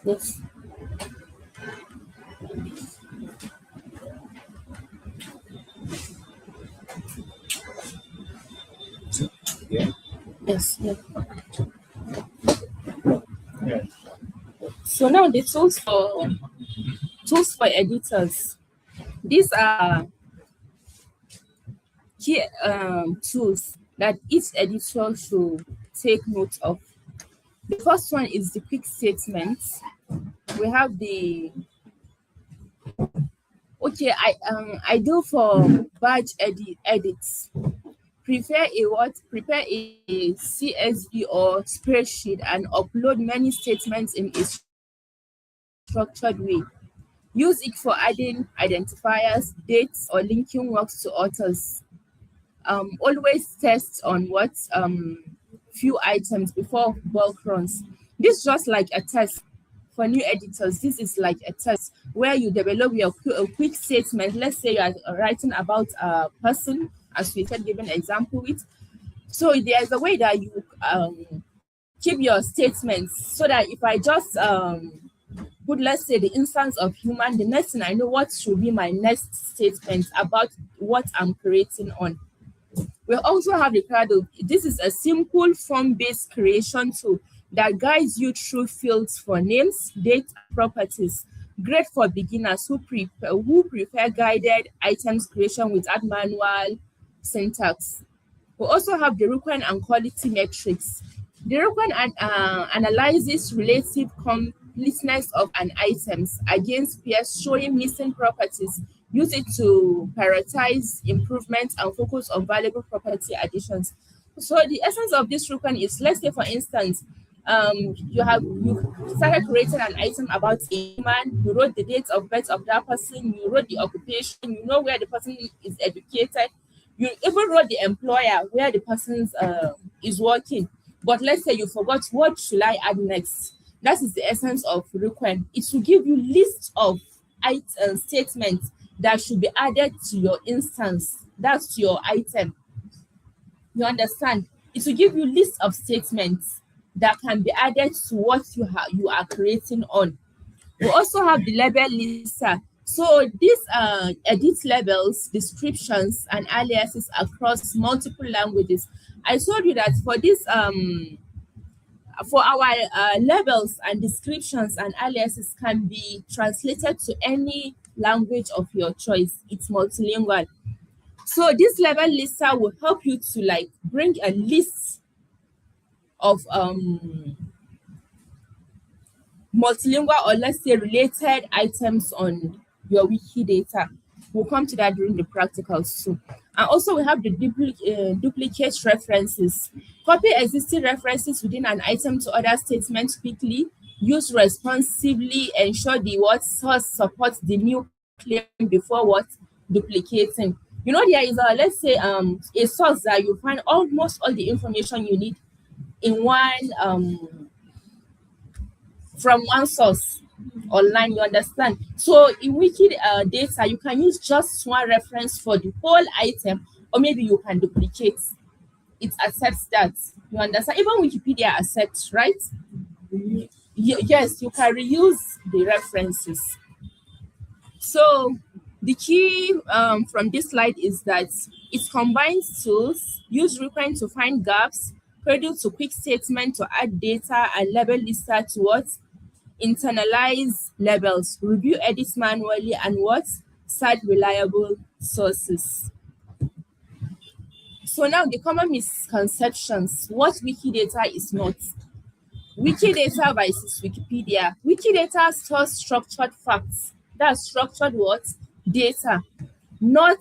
Yes. Yes. Yeah. So now the tools for editors. These are key tools that each editor should take note of. The first one is the quick statement. We have the I do for batch edits. Prepare a CSV or spreadsheet and upload many statements in a structured way. Use it for adding identifiers, dates, or linking works to authors. Always test on what few items before bulk runs. This is just like a test for new editors. This is like a test where you develop a quick statement. Let's say you are writing about a person, as we said, giving example with. So there's a way that you keep your statements so that if I just put, let's say, the instance of human, the next thing I know what should be my next statement about what I'm creating on. We also have the Prado. This is a simple form-based creation tool that guides you through fields for names, dates, and properties. Great for beginners who prefer guided items creation without manual syntax. We also have the Rukwan and quality metrics. The Rukwan analyzes relative completeness of an items against peers, showing missing properties. Use it to prioritize improvements and focus on valuable property additions. So the essence of this Rukwan is, let's say, for instance, you started creating an item about a man, you wrote the date of birth of that person, you wrote the occupation, you know where the person is educated, you even wrote the employer where the person is working. But let's say you forgot, what should I add next? That is the essence of Rukwan. It will give you list of statements that should be added to your instance. That's your item. You understand? It will give you list of statements that can be added to what you are creating on. We also have the label lister. So these edit labels, descriptions, and aliases across multiple languages. I told you that for this for our labels and descriptions and aliases can be translated to any language of your choice. It's multilingual. So this label lister will help you to like bring a list of multilingual, or let's say related items on your Wikidata. We'll come to that during the practicals too. And also we have the duplicate references. Copy existing references within an item to other statements quickly. Use responsibly. Ensure the what source supports the new claim before what duplicating. You know, there is a, let's say a source that you find almost all the information you need in one from one source online, you understand? So in Wikidata, you can use just one reference for the whole item, or maybe you can duplicate. It accepts that. You understand? Even Wikipedia accepts, right? Yes, you can reuse the references. So the key from this slide is that it combines tools, use Rukwan to find gaps, produce a quick statement to add data, and label lister to what? Internalize labels, review edits manually, and what? Cite reliable sources. So now the common misconceptions, what Wikidata is not. Wikidata versus Wikipedia. Wikidata stores structured facts. That's structured what? Data, not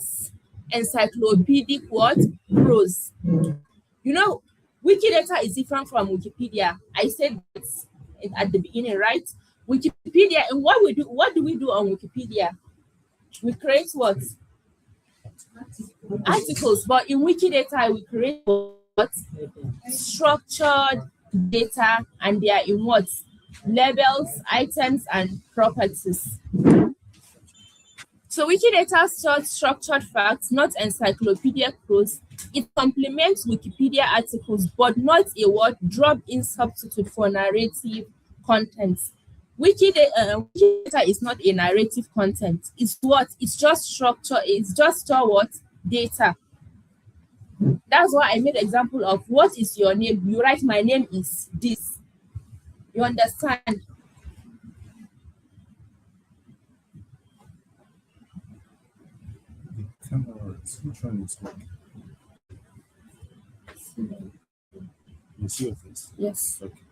encyclopedic what? Prose. You know, Wikidata is different from Wikipedia. I said that at the beginning, right? Wikipedia, and what do we do on Wikipedia? We create what? articles, but in Wikidata we create what? Structured data, and they are in what? Labels, items, and properties. So Wikidata stores structured facts, not encyclopedic prose. It complements Wikipedia articles, but not a word drop-in substitute for narrative content. Wikidata is not a narrative content. It's what? It's just structure. It's just store what? Data. That's why I made example of what is your name. You write my name is this. You understand? The camera, which one is like? You see your face? Yes. Okay.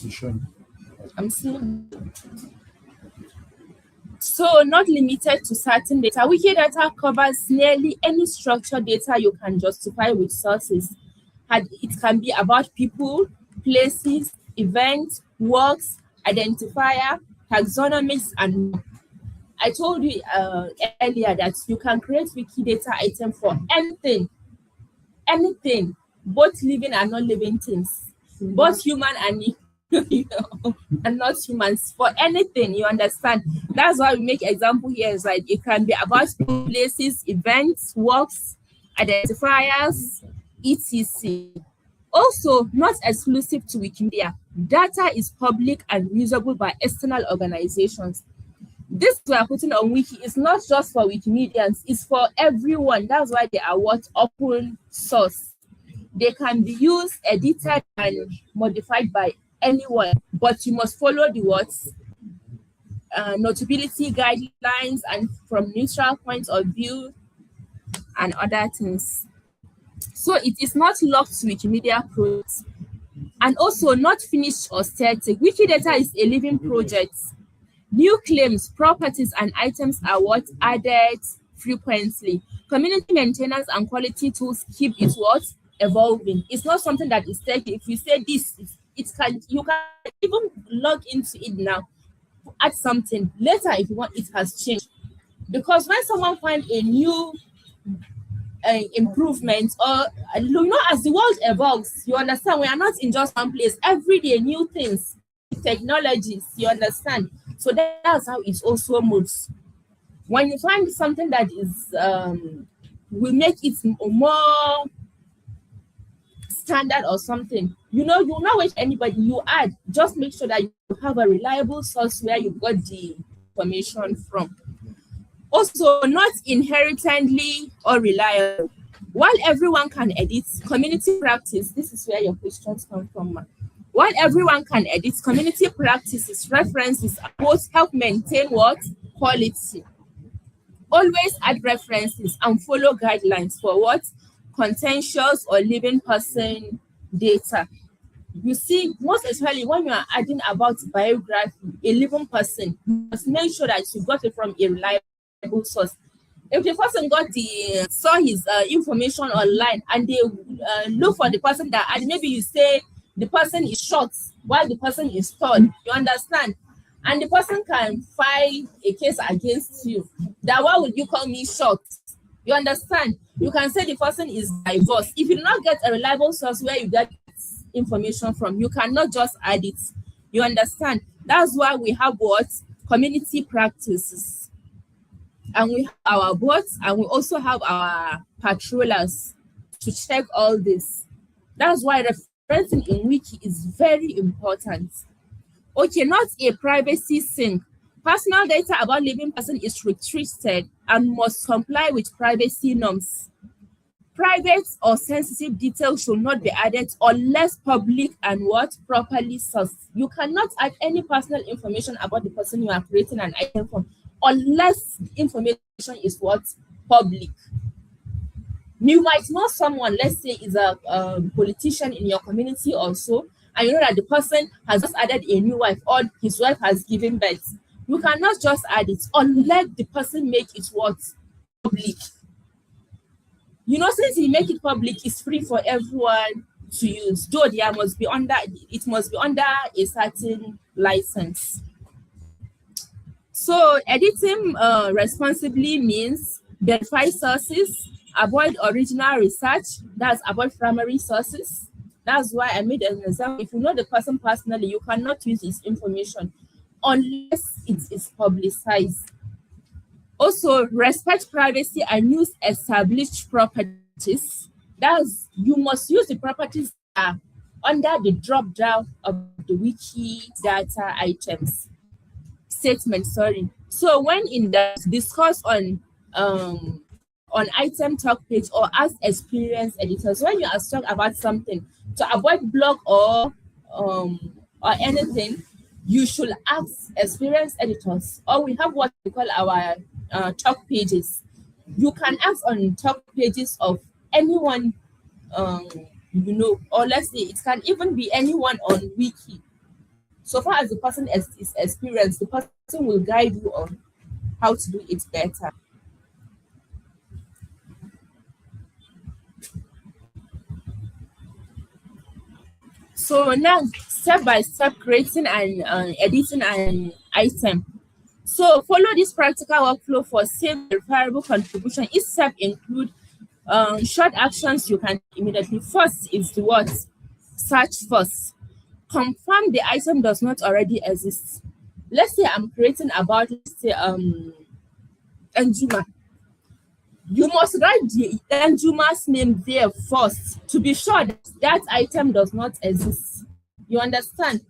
You show me. I'm seeing. So not limited to certain data. Wikidata covers nearly any structured data you can justify with sources. And it can be about people, places, events, works, identifier, taxonomies, and more. I told you earlier that you can create Wikidata item for anything, both living and non-living things, both human and and not humans, for anything. You understand? That's why we make example here. Is like it can be about places, events, works, identifiers, etc. Also, not exclusive to Wikimedia, data is public and usable by external organizations. This we are putting on Wiki is not just for Wikimedians, it's for everyone. That's why they are what? Open source. They can be used, edited, and modified by anyone, but you must follow the what? Notability guidelines and from neutral point of view and other things. So it is not locked to Wikimedia projects, and also not finished or static. Wikidata is a living project. New claims, properties, and items are what? Added frequently. Community maintenance and quality tools keep it what? Evolving. It's not something that is static. If you say this, it can, you can even log into it now, add something. Later, if you want, it has changed. Because when someone finds a new improvement, or as the world evolves, you understand, we are not in just one place. Every day, new things, technologies, you understand. So that's how it also moves. When you find something that is will make it more standard or something, you not wait anybody, you add. Just make sure that you have a reliable source where you got the information from. Also, not inherently or reliable. While everyone can edit, community practice, this is where your questions come from. While everyone can edit, community practices, references, both help maintain what? Quality. Always add references and follow guidelines for what? Contentious or living person data. You see, most especially when you are adding about biography, a living person, you must make sure that you got it from a reliable source. If the person saw his information online and they look for the person that, and maybe you say the person is short while the person is tall, you understand? And the person can file a case against you. That why would you call me short? You understand? You can say the person is diverse. If you do not get a reliable source where you get information from, you cannot just add it. You understand? That's why we have what? Community practices. And we have our bots, and we also have our patrollers to check all this. That's why referencing in Wiki is very important. Okay, not a privacy sink. Personal data about living person is restricted and must comply with privacy norms. Private or sensitive details should not be added unless public and what? Properly sourced. You cannot add any personal information about the person you are creating an item from unless the information is what? Public. You might know someone, let's say is a politician in your community also, and you know that the person has just added a new wife or his wife has given birth. You cannot just add it unless the person make it what? Public. Since he make it public, it's free for everyone to use, though it must be under a certain license. So editing responsibly means Verify sources, avoid original research, that's avoid primary sources. That's why I made an example. If you know the person personally, you cannot use his information unless it is publicized. Also, respect privacy and use established properties. That's you must use the properties that are under the drop down of the Wikidata items statement. Sorry. So when in that discuss on item talk page or ask experienced editors when you are talking about something to avoid blog or anything, you should ask experienced editors, or we have what we call our talk pages. You can ask on talk pages of anyone you know, or let's say it can even be anyone on wiki. So far as the person is experienced, the person will guide you on how to do it better. So now, step by step, creating and editing an item. So follow this practical workflow for safe, verifiable contribution. Each step include short actions you can immediately. First is the what? Search first. Confirm the item does not already exist. Let's say I'm creating about, let's say, Enjuma. You must write the Enjuma's name there first to be sure that that item does not exist. You understand?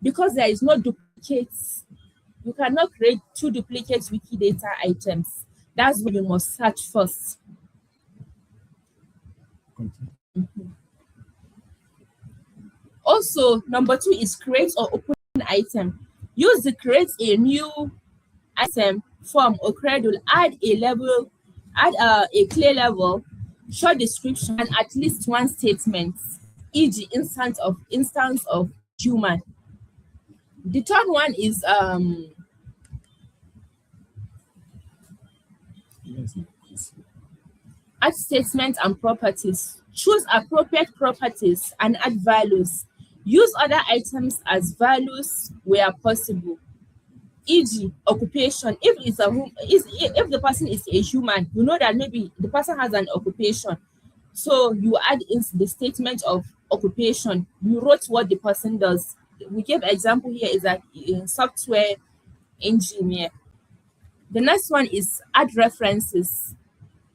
Because there is no duplicates. You cannot create two duplicate Wikidata items. That's why you must search first. Also, number 2 is create or open an item. Use the create a new item form or credit. Add a clear level, short description, and at least one statement, e.g. instance of human. The third one is add statements and properties. Choose appropriate properties and add values. Use other items as values where possible, e.g. occupation. If the person is a human, you know that maybe the person has an occupation, so you add in the statement of occupation. You wrote what the person does. We give example here is that in software engineer. The next one is add references.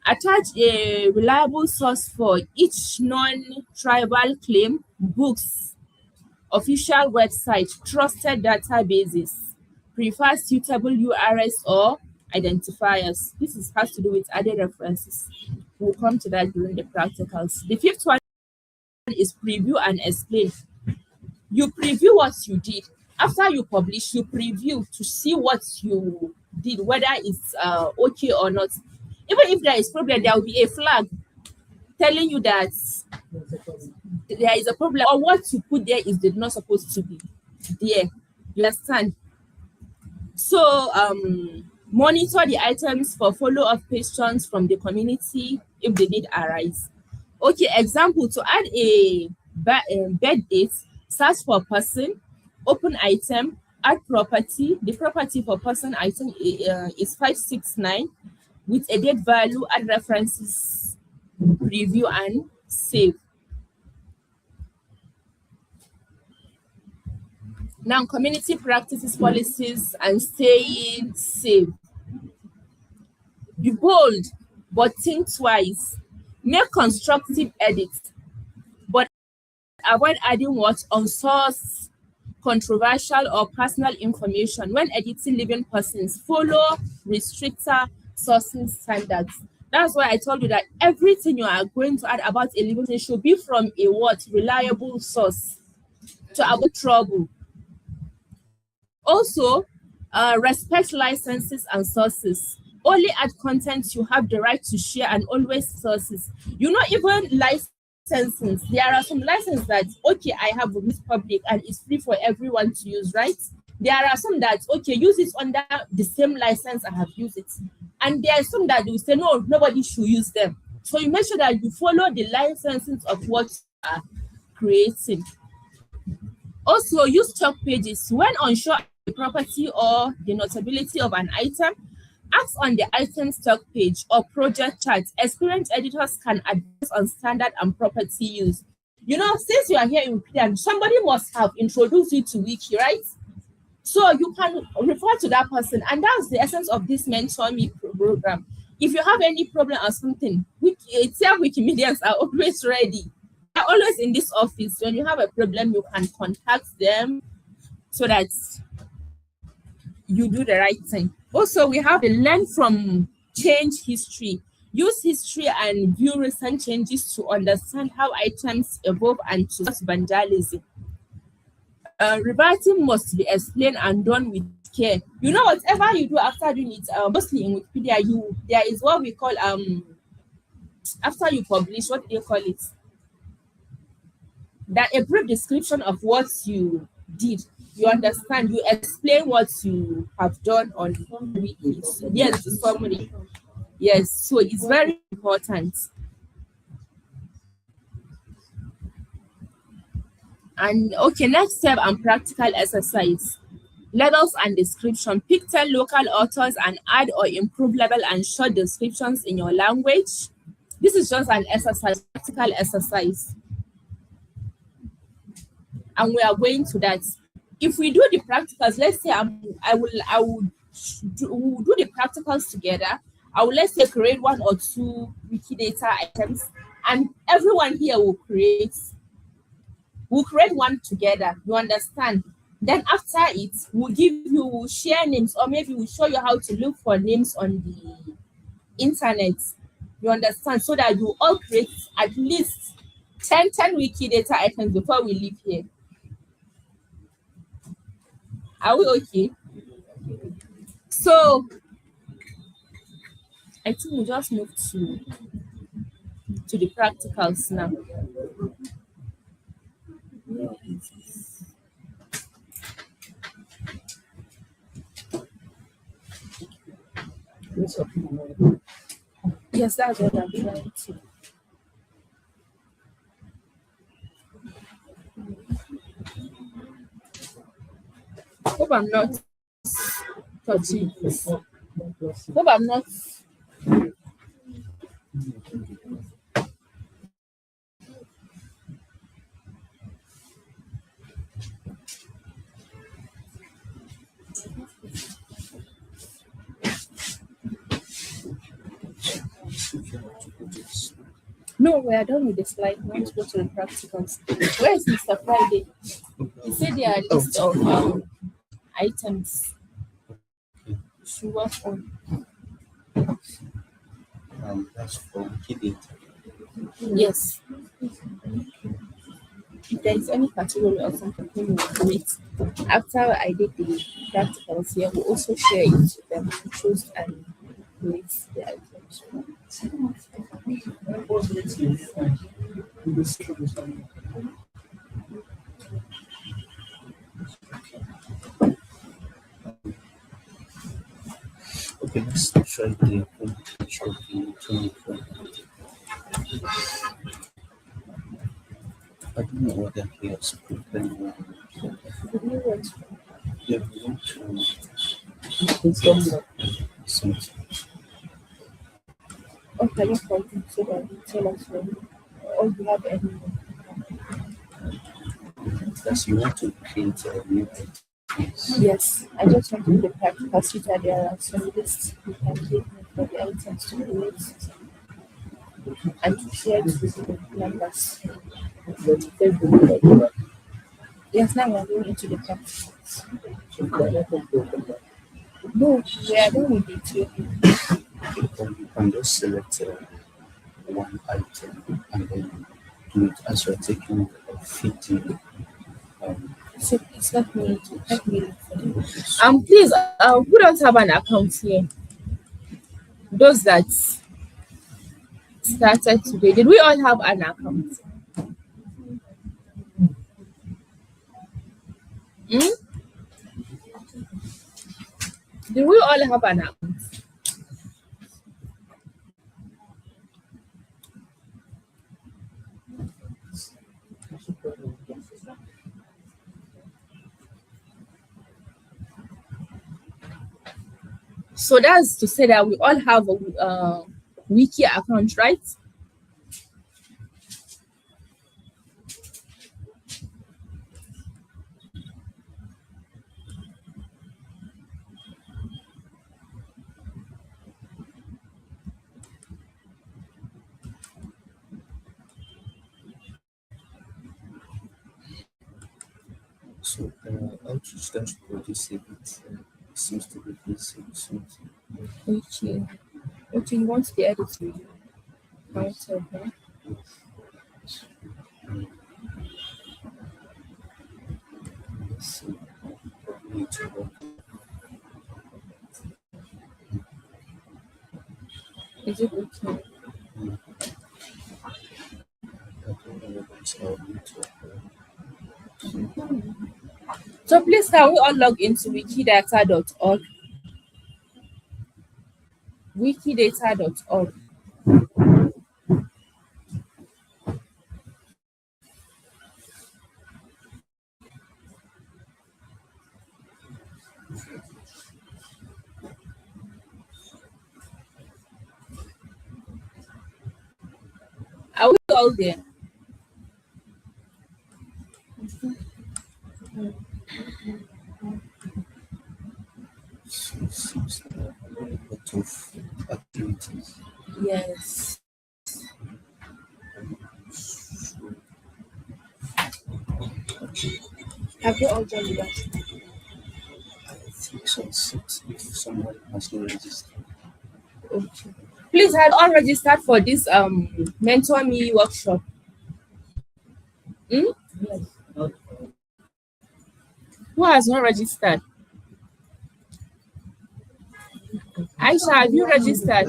Attach a reliable source for each non-tribal claim, books, official website, trusted databases. Prefer suitable URLs or identifiers. This has to do with added references. We'll come to that during the practicals. The fifth one is preview and explain. You preview what you did. After you publish, you preview to see what you did, whether it's okay or not. Even if there is problem, there will be a flag telling you that there is a problem or what you put there is not supposed to be there. You understand? So monitor the items for follow-up questions from the community if the need arise. Okay, example, to add a bed date, search for person, open item, add property. The property for person item is 569 with a date value, add references, review and save. Now, community practices, policies, and staying safe. Be bold, but think twice. Make constructive edits, but avoid adding what unsourced, controversial, or personal information. When editing living persons, follow restrictor sourcing standards. That's why I told you that everything you are going to add about a living person should be from a what? Reliable source to avoid trouble. Also, respect licenses and sources. Only add content you have the right to share and always sources. You know, even licenses, there are some licenses that, okay, I have this public and it's free for everyone to use, right? There are some that, okay, use it under the same license I have used it. And there are some that will say, no, nobody should use them. So you make sure that you follow the licenses of what you are creating. Also, use stock pages. When unsure of the property or the notability of an item, Ask on the item stock page or project chart. Experienced editors can advise on standard and property use. Since you are here in Wikipedia, somebody must have introduced you to Wiki, right? So you can refer to that person, and that's the essence of this Mentor Me program. If you have any problem or something, Tyap Wikimedians are always ready. They're always in this office. When you have a problem, you can contact them so that you do the right thing. Also, we have the learn from change history. Use history and view recent changes to understand how items evolve and to stop vandalism. Rewriting must be explained and done with care. Whatever you do after doing it, mostly in Wikipedia, there is what we call after you publish, what do they call it? That a brief description of what you did. You understand, you explain what you have done on Wiki. Yes, the summary. Yes, so it's very important. And okay, next step and practical exercise. Levels and description. Pick 10 local authors and add or improve level and short descriptions in your language. This is just an exercise, practical exercise. And we are going to that. If we do the practicals, let's say we'll do the practicals together. I will, let's say, create 1 or 2 Wikidata items, and everyone here will create one together. You understand? Then after it, we'll share names, or maybe we'll show you how to look for names on the internet. You understand? So that you all create at least 10 Wikidata items before we leave here. Are we okay? So I think we'll just move to the practicals now. Yes, that's what I'm trying to. Hope I'm not touching this. Hope I'm not. No, we are done with the slide. We want to go to the practicals. Where is Mr. Friday? He said there are a list of items to work on. That's for Wikidata. Yes. If there is any category or something we will create after I did the practicals here, we'll also share it to them to choose and create the items. Okay, let's try the picture of the 24. I don't know what that is. Yeah, we want to something. Okay, no problem. So that you tell us when, or you have any. Because you want to create a new items. Yes, I just want to do the practical sheet that there are some lists you can give me for the items to create and to share it with the members. Yes, now we're going into the practicals. No, we are done with it too. You can just select one item and then do it as you're taking a fitting. So please help me look for them. Please, who don't have an account here? Those that started today, did we all have an account? Hmm? Did we all have an account? So that's to say that we all have a wiki account, right? So, outreach dashboard is a bit seems to be missing something. Okay. Okay, you want the edit to count, okay? Let's see. Need to work. Is it okay? I don't know whether it's our network. So please can we all log into wikidata.org? Wikidata.org. Are we all there? So it seems like a lot of activities. Yes. Have you all joined us? I think so. If someone has not registered, Okay. Please have all registered for this mentor me workshop. Hmm? Who has not registered? Aisha, have you registered?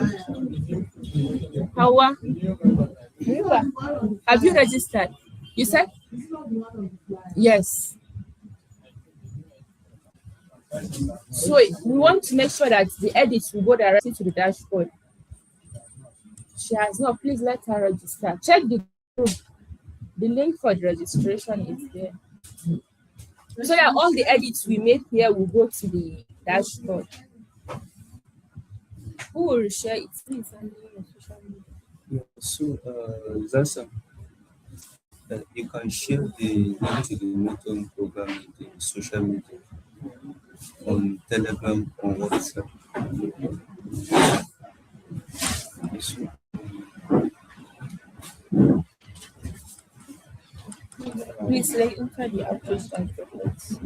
Hawa? Riva, have you registered? You said? Yes. So we want to make sure that the edits will go directly to the dashboard. She has not. Please let her register. Check the group. The link for the registration is there. So that all the edits we make here will go to the dashboard. Who will share it? Please send me your social media. yeah. So, that's you can share the link to the mentoring program in the social media on Telegram or WhatsApp. So, Please like enter the outreach and reports.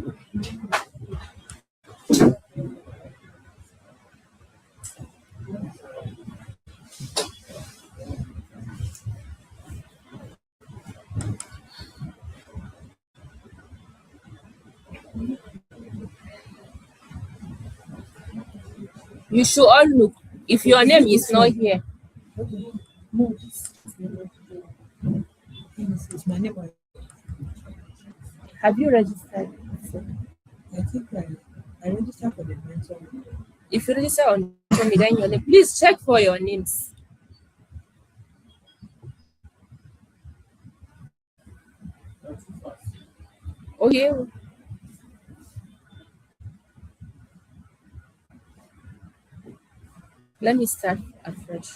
You should all look. If your name is not here, No, it's my name. have you registered? I think I registered for the mentor. If you register on me, then your name. Please check for your names. Okay. Let me start afresh.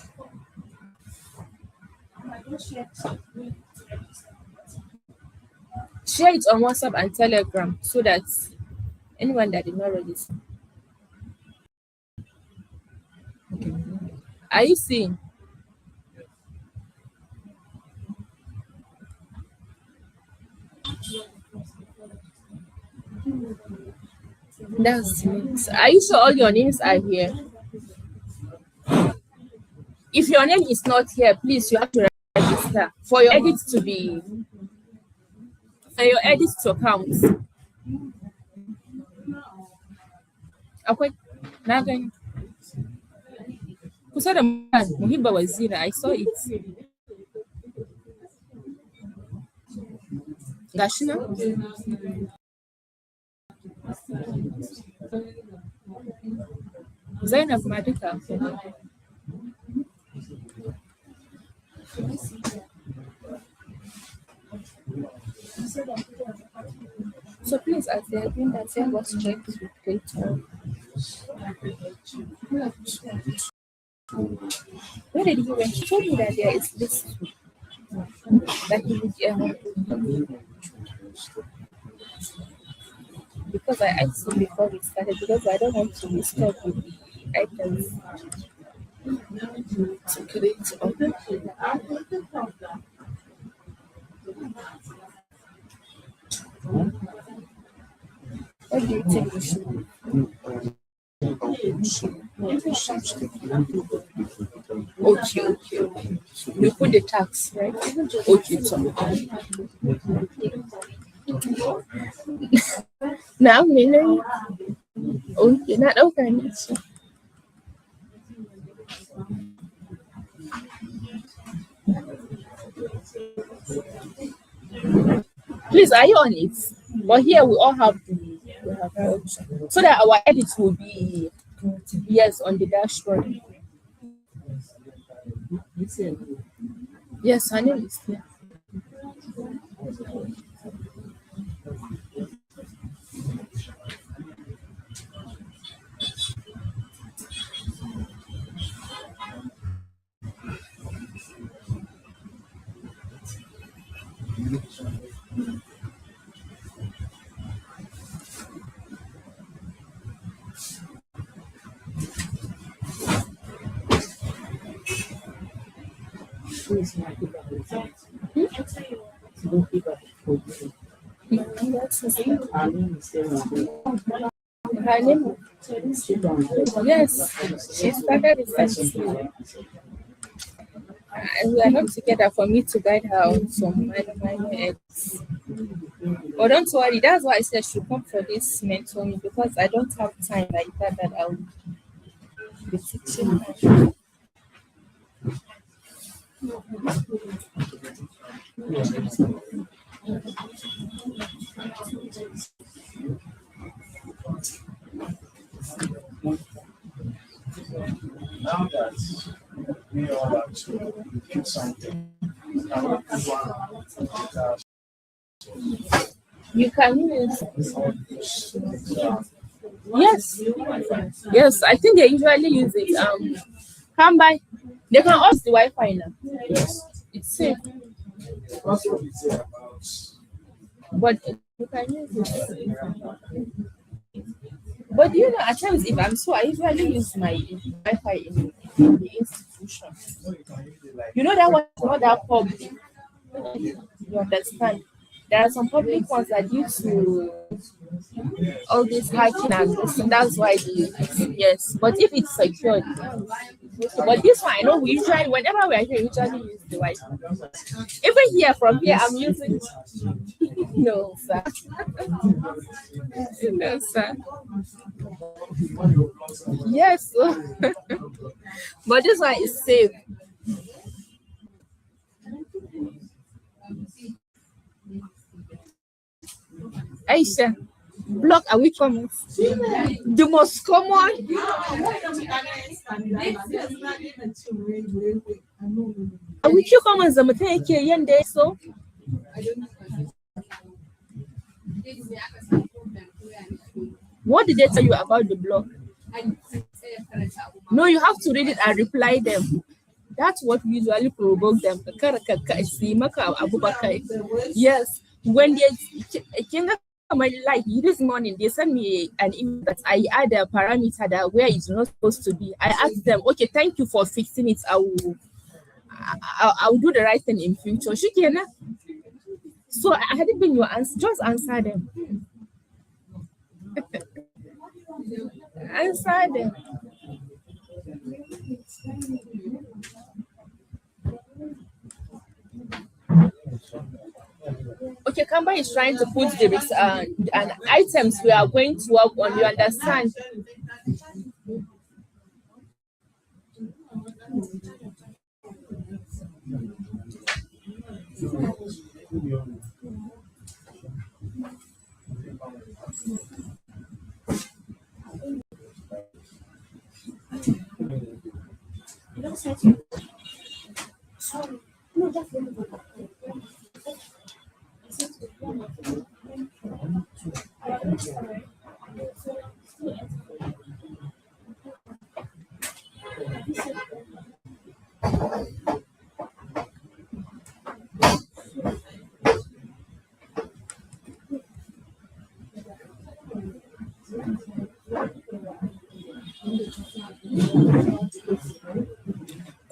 Share it on WhatsApp and Telegram so that anyone that did not register. Are you seeing? That's it. Are you sure all your names are here? If your name is not here, please you have to register for your edits to be for your edits to count. Akwai na gani kusa da Muhibba Wazira, I saw it. Gashi nan? Zainab ma duka akwai. So please, as they are doing that, send us check to data. Where did he went? He told me that there is this that he would because I asked him before we started because I don't want to disturb with the items to create what do you think we should okay. You put the tax, right? Okay, so now meaning okay, not okay. Please, are you on it? But here we all have we have the option. So that our edits will be yes on the dashboard. Yes, her name is here. That's his name. Her name. Yes, she started researching. And we are not together for me to guide her on some minor edits. But don't worry, that's why I said she come for this mentoring because I don't have time like that I'll be teaching her. Now that we all have to do something, I want to You can use yes, I think they usually use it. Come by. They can also the Wi-Fi now. It's safe. That's what it's about. But you can use it. But do you know at times if I'm so I usually use my Wi-Fi in the institution. You know that one is not that public. You understand? There are some public ones that due to all this hacking and this, and that's why yes. But if it's secured, but this one I know we usually whenever we are here, we usually use the Wi-Fi. Even here from here, I'm using no sir. No sir. Yes. But this one is safe. Aisha, block are we comments? The most common. Are we comments the mutum yake yanda so? What did they tell you about the blog? No, you have to read it and reply them. That's what usually provoke them. Yes, when they like this morning, they sent me an email that I add a parameter that where it's not supposed to be. I asked them, okay, thank you for fixing it. I'll do the right thing in future. Shikena. So I hadn't been your answer. Just answer them. Answer them. Okay, Canva is trying to put the and items we are going to work on. You understand?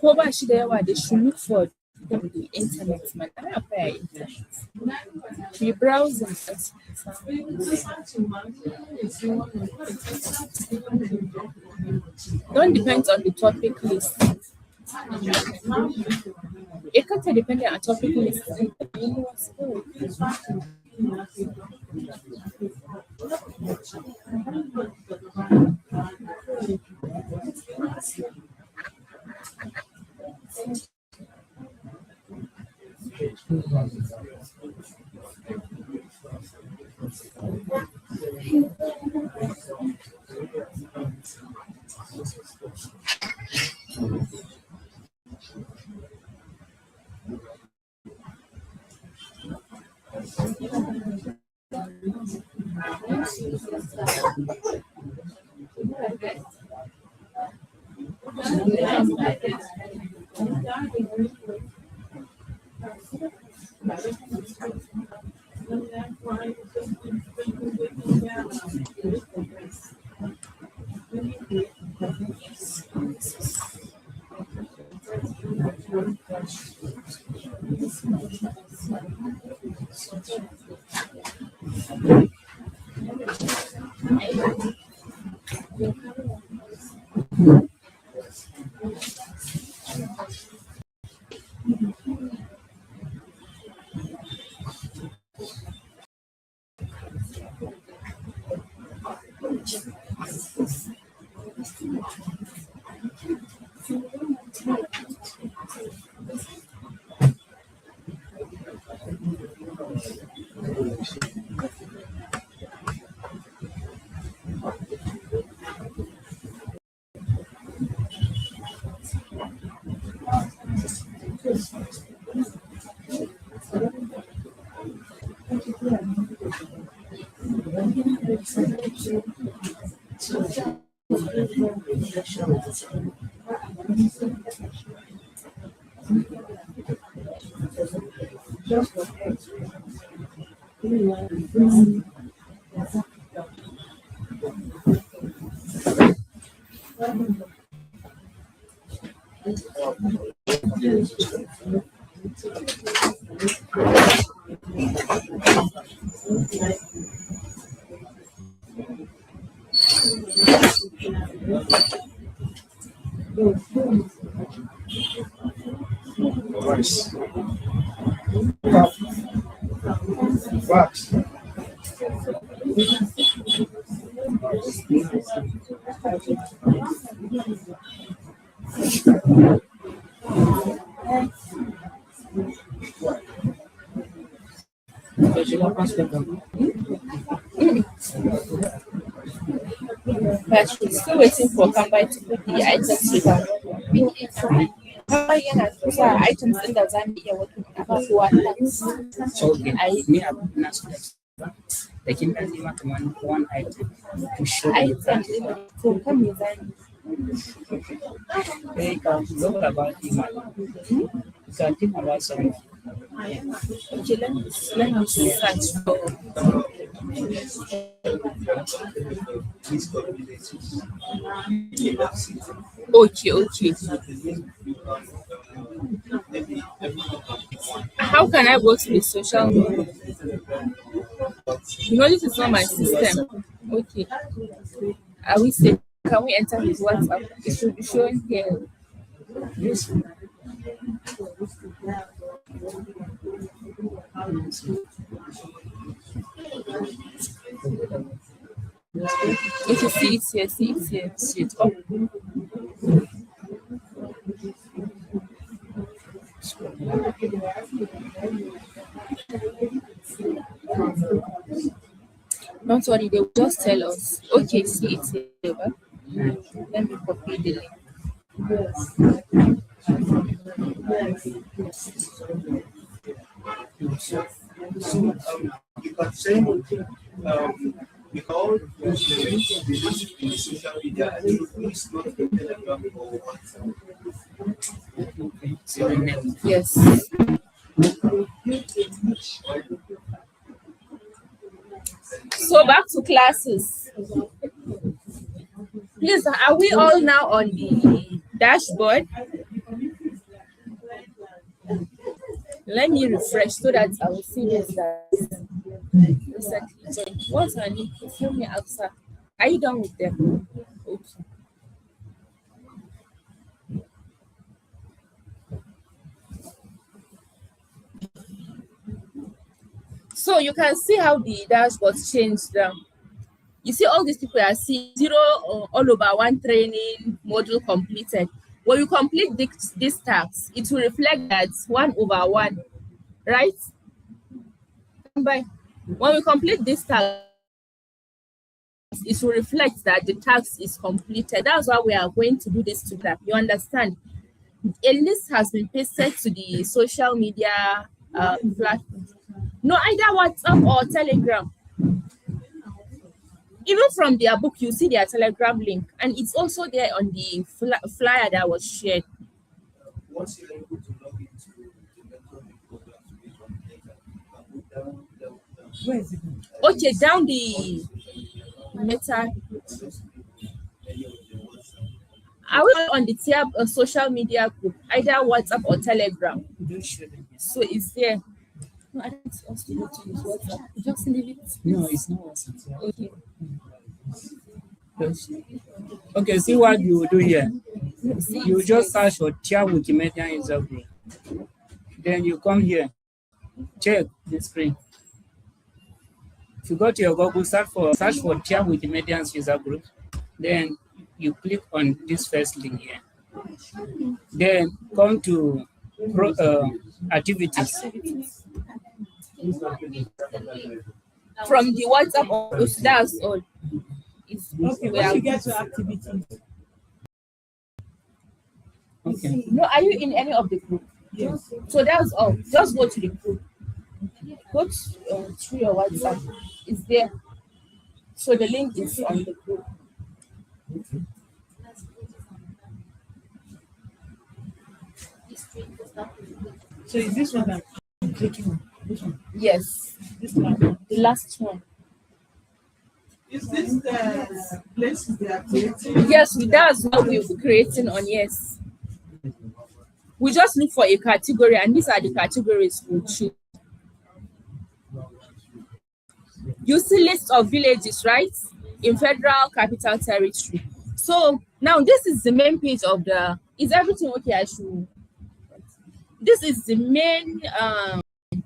Ko ba shi da yawa, they should look for them on the internet. Man, I apply internet. We browsing. Don't depend on the topic list. It can't depend on a topic list. Rice. Facts. But she's still waiting for Kambai to put the items together. Kambai yana sa items ɗin da za mu iya about one Okay, me abin na so da kin dan zai maka one item to show you item ɗin to kan me za mu they can talk about him. You can think about something. okay, let me search for okay. How can I go to the social media? You know, this is not my system. Okay. Are we safe? Can we enter his WhatsApp? It should be showing here. If you see it here, see it up. Don't worry, they will just tell us. Okay, see it here. Right? Let me copy the link. You can say we can all use the social media. I think it's not the Telegram or WhatsApp. Yes. So back to classes. Please, are we all now on the dashboard? Let me refresh so that I will see this that recently joined. What's her name? Fill me out, sir. Are you done with them? Okay. So you can see how the dashboard changed now. You see all these people are seeing 0 all over 1 training module completed. When you complete this task, it will reflect that 1 over 1, right? When we complete this task, it will reflect that the task is completed. That's why we are going to do this together. You understand? A list has been pasted to the social media platform. No, either WhatsApp or Telegram. Even from their book, you see their Telegram link, and it's also there on the flyer that was shared. Once you're able to log into the mentoring program based on data, you can go down. Where is it? Okay, down the meta. Are we on the Tyap social media group, either WhatsApp or Telegram? So it's there. No, I don't want to use WhatsApp. Just leave it. No, it's not WhatsApp. Okay. Okay, see what you will do here. You just search for Tyap Wikimedia user group. Then you come here. Check the screen. If you go to your Google, search for Tyap Wikimedia user group. Then you click on this first link here. Then come to activities. From the WhatsApp, that's all. Okay, once you get to activities. Okay. No, are you in any of the group? Yes. So that's all. Just go to the group. Go through your WhatsApp. It's there. So the link is on the group. So is this one that I'm clicking on? Which one? Yes. This one. The last one. Is this the place they are creating? Yes, that's what we're creating on yes. We just look for a category, and these are the categories we choose. You see list of villages, right? In Federal Capital Territory. So now this is the main page of the, is everything okay? I should. This is the main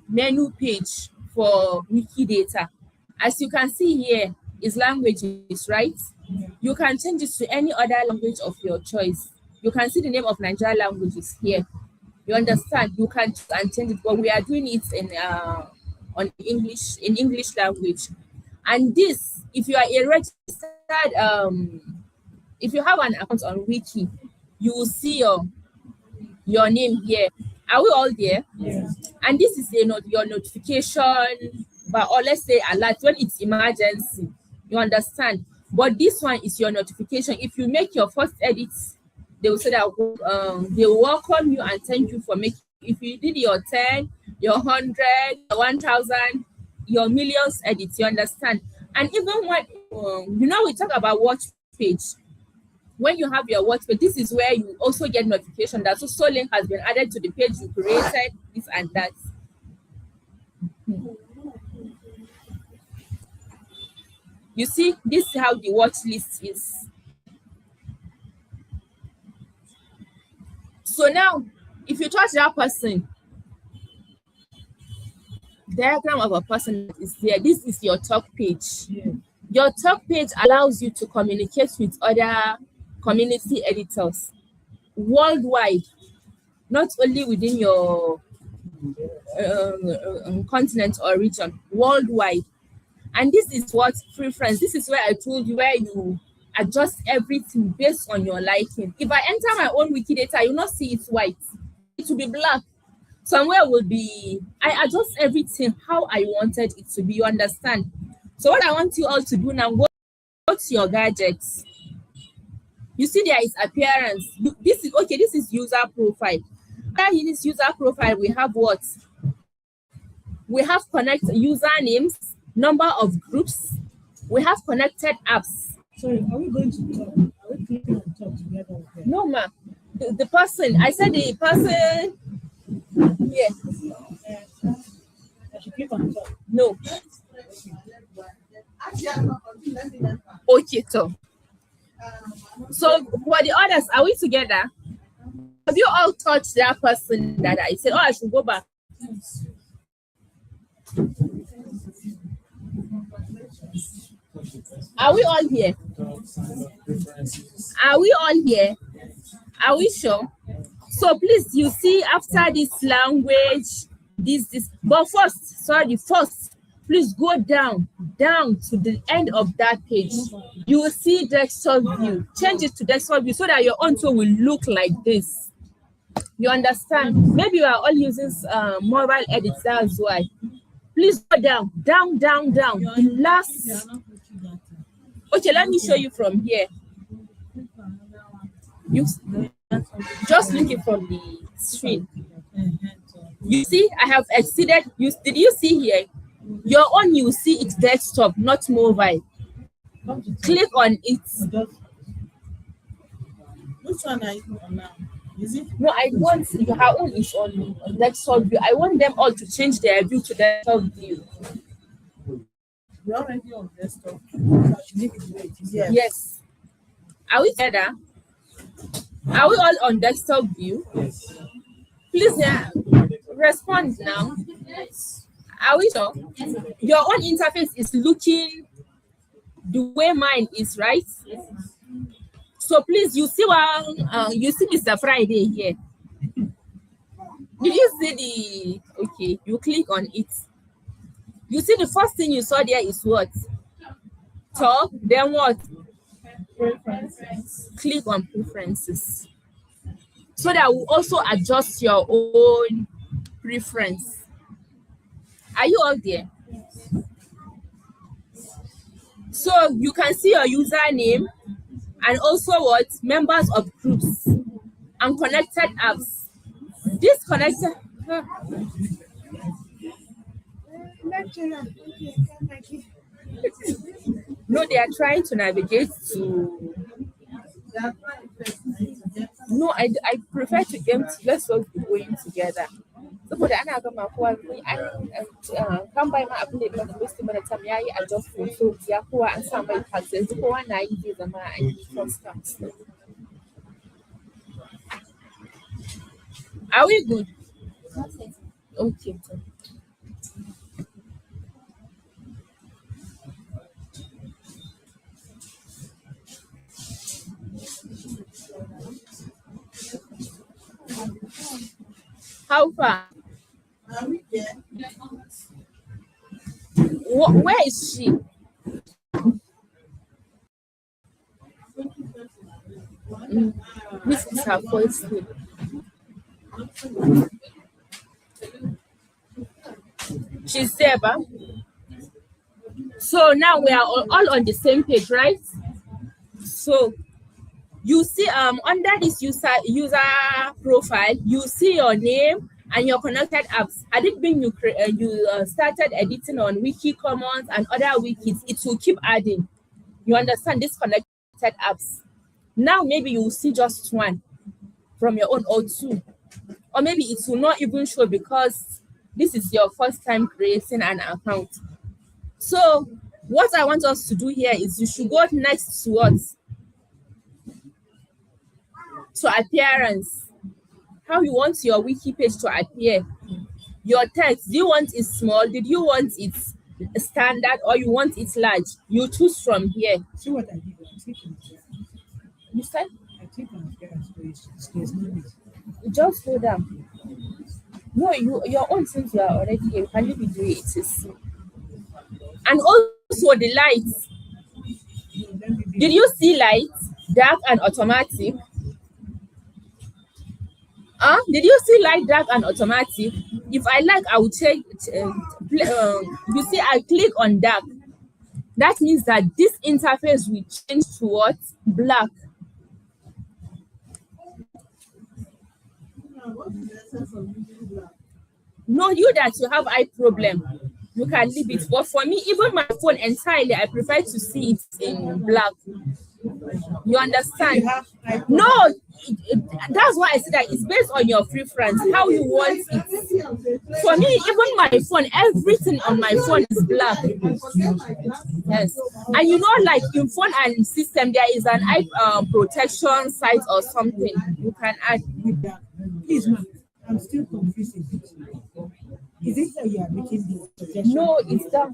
menu page for Wikidata. As you can see here, is languages, right? You can change it to any other language of your choice. You can see the name of Nigerian languages here. You understand? You can change it, but we are doing it in English language. And this, if you are a registered, if you have an account on Wiki, you will see your name here. Are we all there? Yeah. And this is your notification, but or let's say alert when it's emergency. You understand? But this one is your notification. If you make your first edit, they will say that they will welcome you and thank you for making. If you did your 10, your 100, your 1,000, your millions edits, you understand? And even when we talk about watch page. When you have your watch page, this is where you also get notification that so link has been added to the page you created, this and that. You see, this is how the watch list is. So now, if you touch that person, diagram of a person is there. This is your talk page. Yeah. Your talk page allows you to communicate with other community editors worldwide, not only within your continent or region, worldwide. And this is what preference. This is where I told you where you adjust everything based on your liking. If I enter my own Wikidata, you will not see it white. It will be black. Somewhere will be, I adjust everything how I wanted it to be, you understand? So what I want you all to do now, go to your gadgets. You see there is appearance. This is user profile. Under this user profile, we have what? We have connect usernames, number of groups. We have connected apps. Sorry, are we going to No, ma. The person. I said the person. Yeah. No. Okay, so for the others, are we together? Have you all touched that person that I said, oh, I should go back? Are we all here? Are we all here? Are we sure? So please, you see, after this language, this, but first, please go down to the end of that page. You will see desktop view. Change it to desktop view so that your own tool will look like this. You understand? Maybe you are all using mobile edits, that's why. Please go down. The last. Okay, let me show you from here. You just look it from the screen. You see, I have exceeded. Did you see here? Your own, you see it's desktop, not mobile. Click on it. Which one are you on now? Is it? No, I want your own is on desktop view. I want them all to change their view to desktop view. You're already on desktop. Yes. Are we together? Are we all on desktop view? Yes. Please respond now. Are we sure? Your own interface is looking the way mine is, right? So please, you see you see Mr. Friday here. Did you see the? Okay, you click on it. You see the first thing you saw there is what? Top, then what? Preferences. Click on preferences. So that will also adjust your own preference. Are you all there? So you can see your username and also what? Members of groups and connected apps. This connected. No, they are trying to navigate to. No, I prefer to them. Let's all be going together. Saboda ana gama kowa an kan bai ma abin da ya kamata wasu mana tam yayi adjustment so ya kowa an sa mai tax yanzu kowa na yi zai zama an yi first tax. Are we good? Okay. How far? Are we there? Where is she? This is her first name. She's there, but so now we are all on the same page, right? So you see under this user profile, you see your name and your connected apps. Had it been you started editing on Wiki Commons and other wikis, it will keep adding. You understand this connected apps. Now maybe you will see just one from your own or two. Or maybe it will not even show because this is your first time creating an account. So what I want us to do here is you should go next to what? To appearance. How you want your wiki page to appear. Your text, do you want it small? Did you want it standard or you want it large? You choose from here. See what I did? You said? I click on appearance, so there's no need. Just go down. No, your own since you are already here, you can leave it the way it is. And also the lights. Did you see lights? Dark and automatic. Did you see light, dark, and automatic? If I like, I will check. You see, I click on dark. That means that this interface will change to what? Black. No, you that you have eye problem, you can leave it. But for me, even my phone entirely, I prefer to see it in black. You understand? No, that's why I said that it's based on your preference, how you want it. For me, even my phone, everything on my phone is black. Yes, and you know, like in phone and system, there is an eye protection site or something you can add with that. Please, ma'am, I'm still confused. Is it that you are making the suggestion? No, it's that.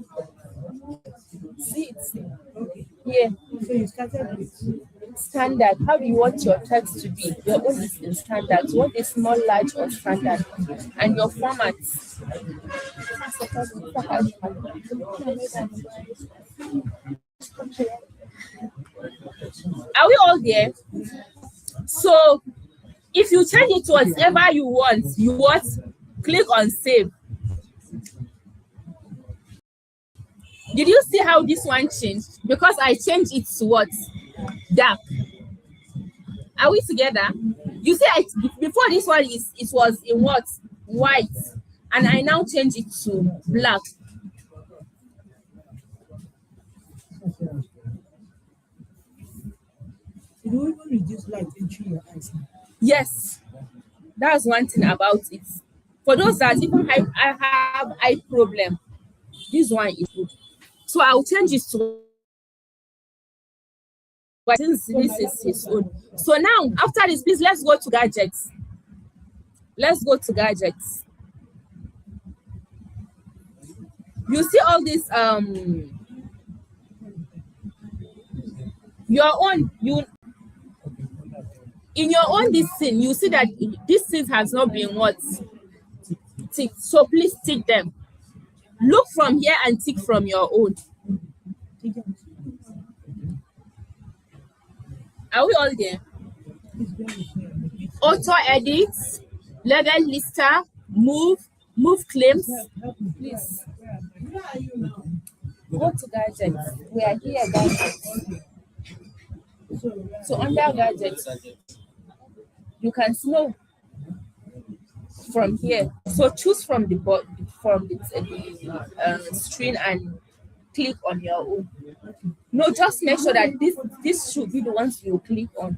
See, it's Okay. yeah. So you started with Standard. How do you want your text to be? Your own is in standard. What is small, large, or standard? And your format. Are we all there? So if you change it to whatever you want, click on save. Did you see how this one changed? Because I changed it to what? Dark. Are we together? You see, before this one it was in what? White. And I now change it to black. you don't even reduce light entering your eyes. Yes. That's one thing about it. For those that even I have eye problem, this one is good. So I'll change it to since this is his own. So now after this, please let's go to gadgets. Let's go to gadgets. You see all this your own in your own this thing, you see that this thing has not been what ticked. So please tick them. Look from here and tick from your own. Are we all there? Auto edit, level lister, move claims. Please go to gadgets. We are here, gadgets. So under gadgets, you can know from here. So choose from the screen and click on your own. No, just make sure that this should be the ones you click on.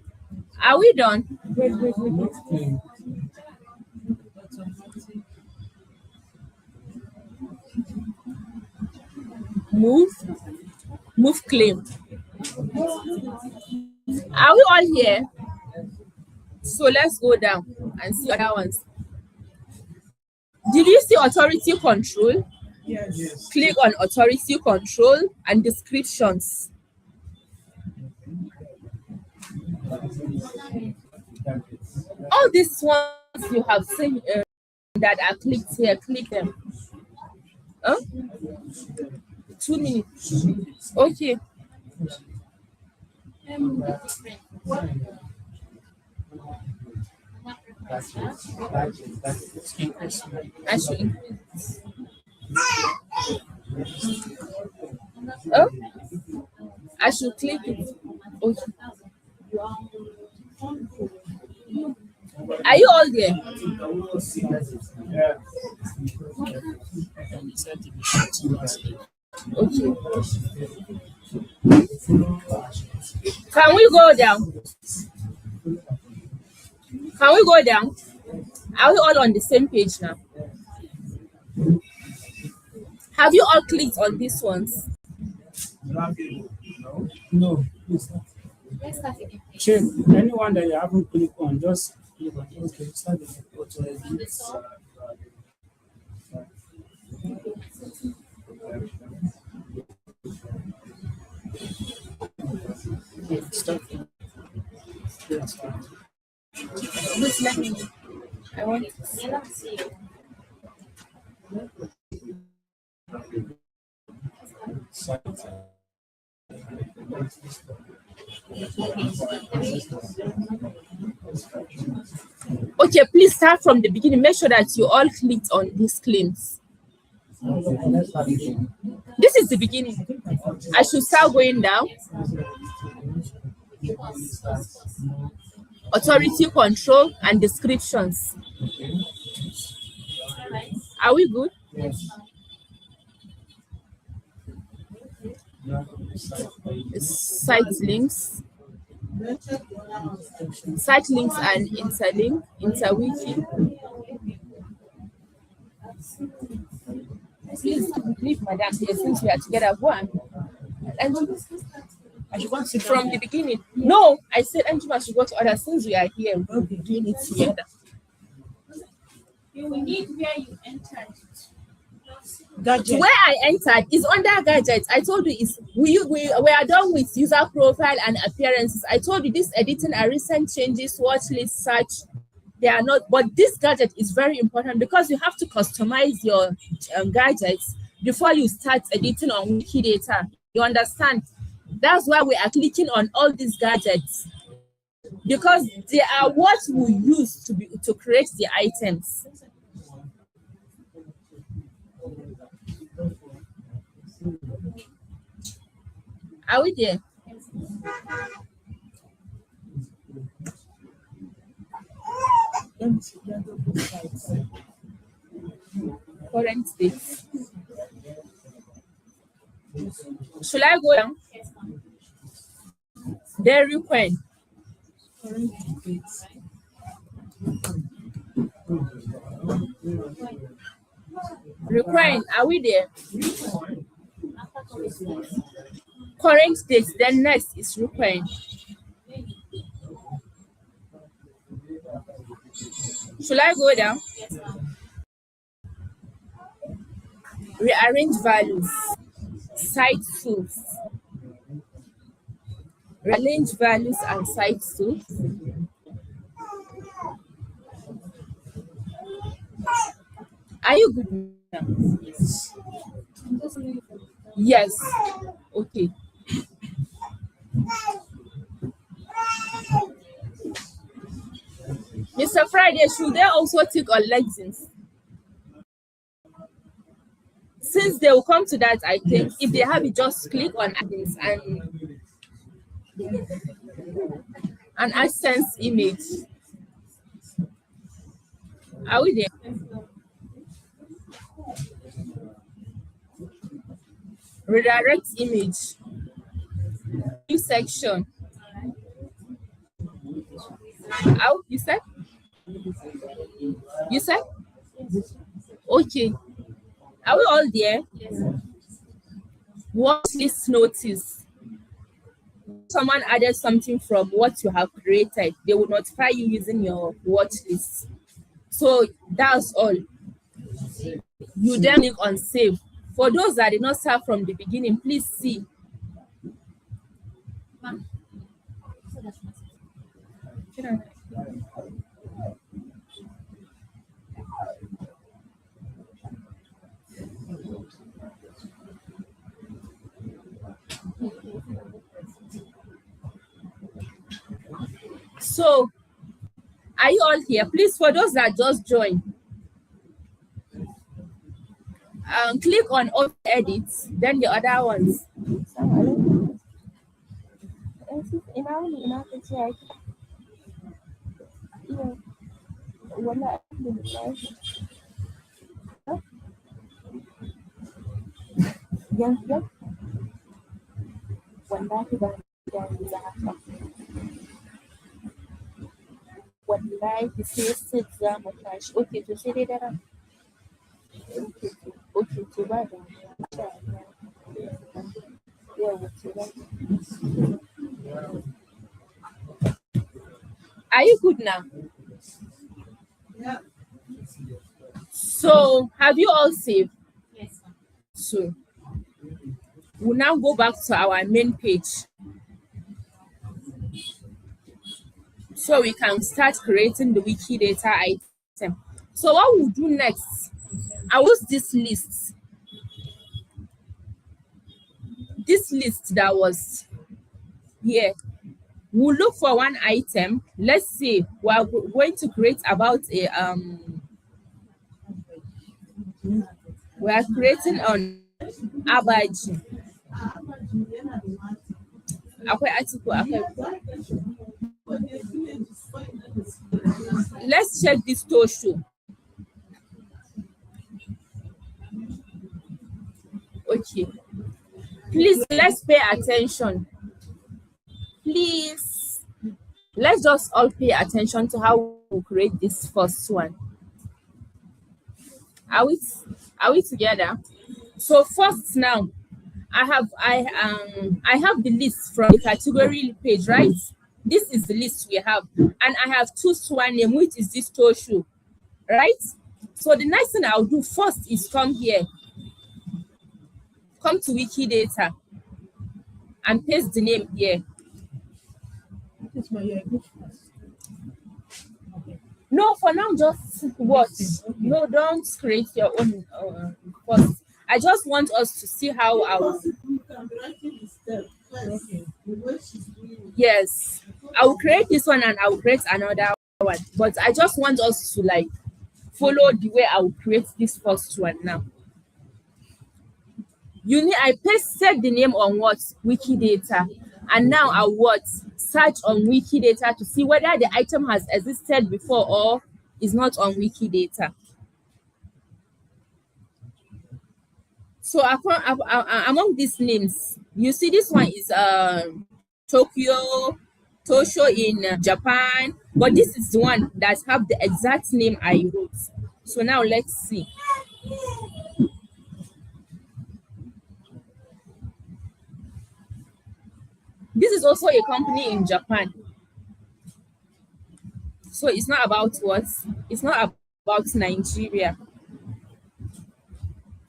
Are we done? Wait. Move claim. Are we all here? So let's go down and see other ones. Did you see authority control? Yes. Click on authority control and descriptions. All these ones you have seen that are clicked here, click them. 2 minutes. Okay. I should increase. I should click it. Okay. Are you all there? Okay. Can we go down? Can we go down? Are we all on the same page now? Have you all clicked on these ones? No, please. Check anyone that you haven't clicked on, just click on it. Okay, start the auto edit. Start. Please let me. I want to see. Okay, please start from the beginning. Make sure that you all clicked on these claims. This is the beginning. I should start going down. Authority control and descriptions. Are we good? Site links. Such links and interlink, interwiki. Please leave madam here since we are together. Go on. From the beginning. No, I said Anjuma should go to others since we are here. We'll be doing it together. You will need where you entered. Gadget. Where I entered is under gadgets. I told you we are done with user profile and appearances. I told you this editing and recent changes, watch list, search. They are not, but this gadget is very important because you have to customize your gadgets before you start editing on Wikidata. You understand? That's why we are clicking on all these gadgets because they are what we use to create the items. Are we there? Let me see. There are no sites. Current state. Should I go down? Dairy Queen. Current dates. Require, are we there? Current date, then next is require. Should I go down? Rearrange values. Cite tools. Rearrange values and cite tools. Are you good now? Yes. Okay. Mr. Friday, should they also take on lessons? Since they will come to that, I think if they have it, just click on add-ins and AdSense image. Are we there? Redirect image. New section. How you said? You said? Okay. Are we all there? Watch list notice. Someone added something from what you have created, they will notify you using your watch list. So that's all. You then click on save. For those that did not start from the beginning, please see. So, are you all here? Please, for those that just joined, click on all edits, then the other ones. Wallahi sai sit za mu tashi. Okay, to sai dai daren. Okay, to ba da yawa to ba. Are you good now? Yeah. So, have you all saved? Yes, ma'am. So, we'll now go back to our main page. So we can start creating the Wikidata item. So what we'll do next, I will use this list. This list that was here. We'll look for one item. Let's say we're going to create about a we are creating on Abaji. Let's check this Toshu. Okay. Please, let's pay attention. Please. Let's just all pay attention to how we create this first one. Are we together? So first now, I have the list from the category page, right? This is the list we have, and I have two swan name, which is this Toshu, right? So the next thing I'll do first is come here, come to Wikidata, and paste the name here. It's my No, for now, just watch. No, don't create your own first. I just want us to see how our. Yes, I will create this one and I will create another one. But I just want us to like follow the way I will create this first one now. I pasted the name on what? Wikidata. And now I what? Search on Wikidata to see whether the item has existed before or is not on Wikidata. So among these names, you see this one is Tokyo, Tosho in Japan, but this is the one that have the exact name I wrote. So now let's see. This is also a company in Japan. So it's not about what? It's not about Nigeria.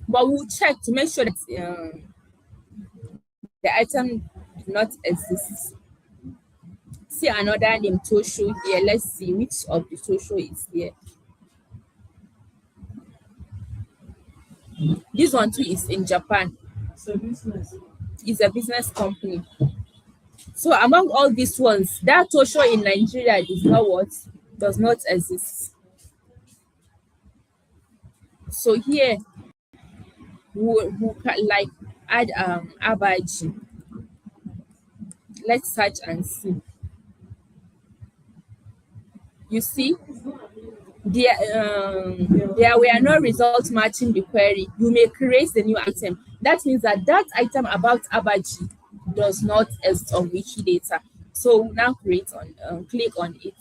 But we'll check to make sure that the item does not exist. See another name, Tosho here. Let's see which of the Tosho is here. This one too is in Japan. It's a business company. So among all these ones, that Tosho in Nigeria does not exist. So here we can like add Abaji. Let's search and see. You see, there were no results matching the query. You may create a new item. That means that item about Abaji does not exist on Wikidata. So now click on it.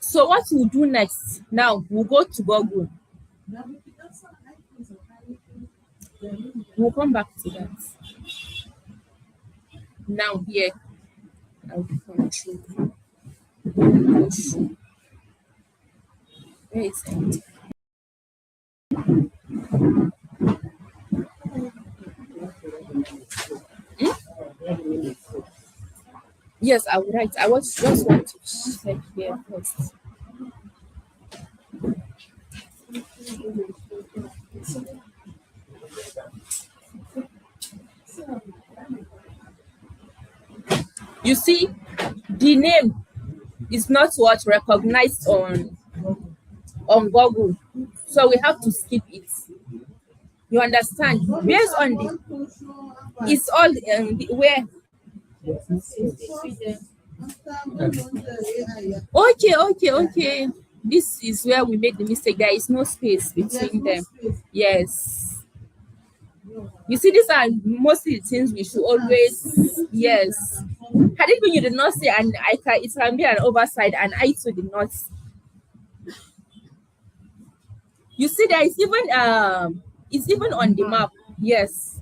So what we'll do next, now we'll go to Google. We'll come back to that. Now here, I'll control. Where is it? Yes, I would write. I was just want to check here first. You see, the name is not what recognized on Google, so we have to skip it. You understand? Based on it's all where. Okay. This is where we make the mistake. There is no space between them. Yes. You see, these are mostly the things we should always. Yes. Had it been you did not say, and it can be an oversight, and I too did not. You see, there is even it's even on the map. Yes.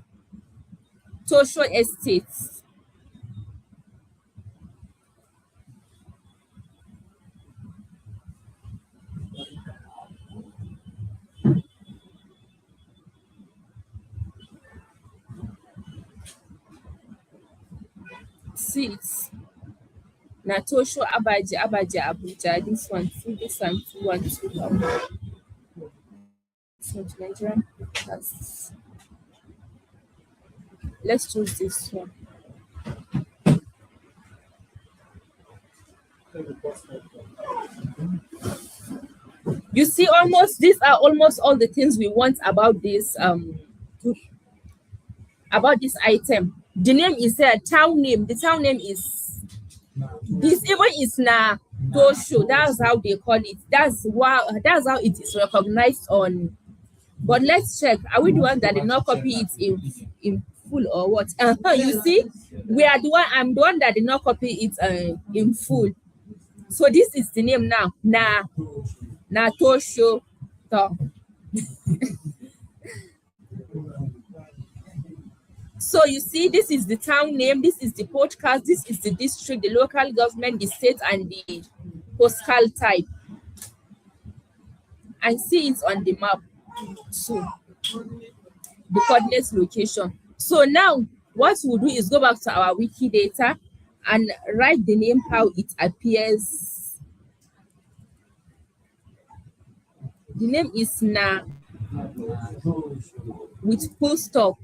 Tosho Estates. See it. Natosho Abaji Abuja. This one, see this one, 212. So Nigerian. Let's choose this one. You see, these are almost all the things we want about this item. The name is a town name. The town name is this even is na Tosho. That's how they call it. That's how it is recognized on But let's check. Are we the one that did not copy it in full or what? You see, we are the one. I'm the one that did not copy it in full. So this is the name now. Na Tosho. So you see, this is the town name, this is the podcast, this is the district, the local government, the state, and the postal type. And see it on the map. So the coordinate location. So now what we'll do is go back to our Wikidata and write the name how it appears. The name is Na with full stop.